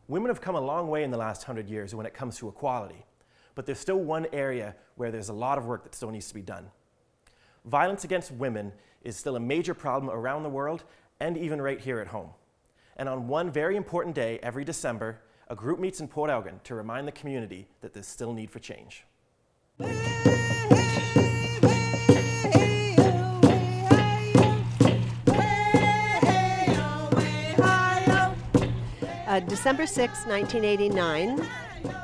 Women have come a long way in the last 100 years when it comes to equality, but there's still one area where there's a lot of work that still needs to be done. Violence against women is still a major problem around the world and even right here at home. And on one very important day every December, a group meets in Port Elgin to remind the community that there's still need for change. December 6, 1989,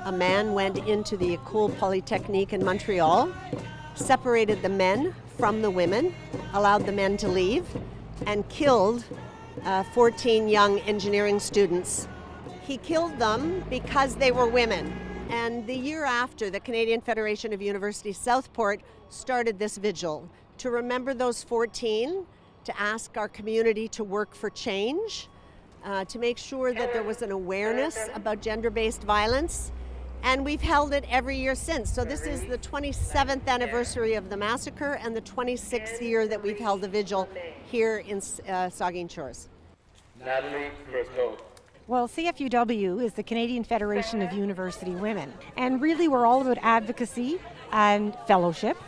a man went into the École Polytechnique in Montreal, separated the men from the women, allowed the men to leave, and killed 14 young engineering students. He killed them because they were women. And the year after, the Canadian Federation of Universities Southport started this vigil to remember those 14, to ask our community to work for change, to make sure that there was an awareness about gender-based violence. And we've held it every year since. So this is the 27th anniversary of the massacre and the 26th year that we've held the vigil here in Saugeen Shores. Well, CFUW is the Canadian Federation of University Women. And really we're all about advocacy and fellowship.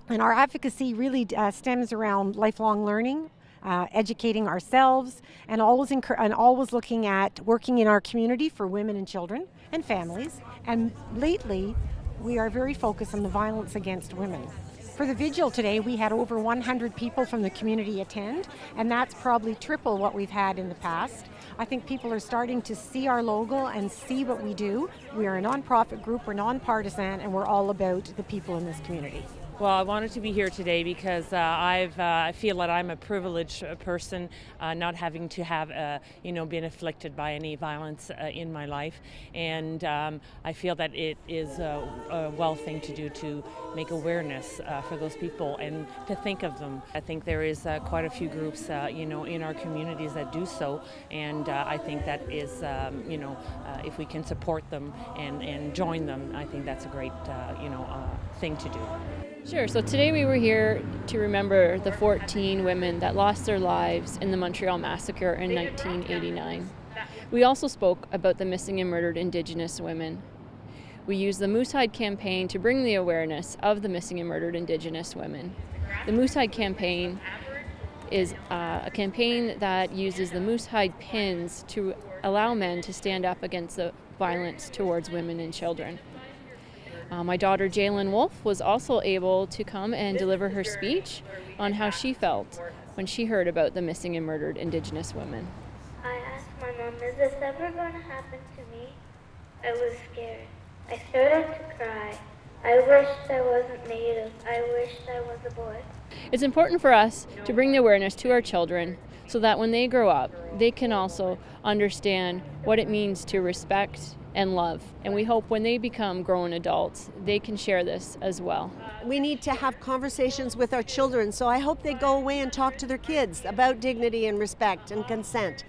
And our advocacy really stems around lifelong learning, educating ourselves, and always looking at working in our community for women and children and families. And lately, we are very focused on the violence against women. For the vigil today, we had over 100 people from the community attend, and that's probably triple what we've had in the past. I think people are starting to see our logo and see what we do. We are a nonprofit group, we're nonpartisan, and we're all about the people in this community. Well, I wanted to be here today because I feel that I'm a privileged person, not having to have, been afflicted by any violence in my life, and I feel that it is a well thing to do to make awareness for those people and to think of them. I think there is quite a few groups, in our communities that do so, and I think that is, if we can support them and join them, I think that's a great, thing to do. Sure, so today we were here to remember the 14 women that lost their lives in the Montreal Massacre in 1989. We also spoke about the missing and murdered Indigenous women. We used the Moosehide campaign to bring the awareness of the missing and murdered Indigenous women. The Moosehide campaign is a campaign that uses the Moosehide pins to allow men to stand up against the violence towards women and children. My daughter Jalen Wolf was also able to come and deliver her speech on how she felt when she heard about the missing and murdered Indigenous women. I asked my mom, is this ever going to happen to me? I was scared. I started to cry. I wished I wasn't Native. I wished I was a boy. It's important for us to bring the awareness to our children so that when they grow up, they can also understand what it means to respect and love. And we hope when they become grown adults, they can share this as well. We need to have conversations with our children, so I hope they go away and talk to their kids about dignity and respect and consent.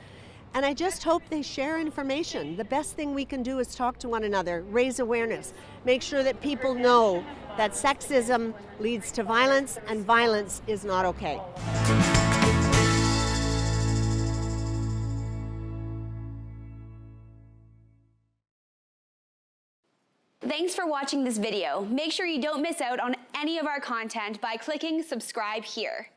And I just hope they share information. The best thing we can do is talk to one another, raise awareness, make sure that people know that sexism leads to violence and violence is not okay. Thanks for watching this video. Make sure you don't miss out on any of our content by clicking subscribe here.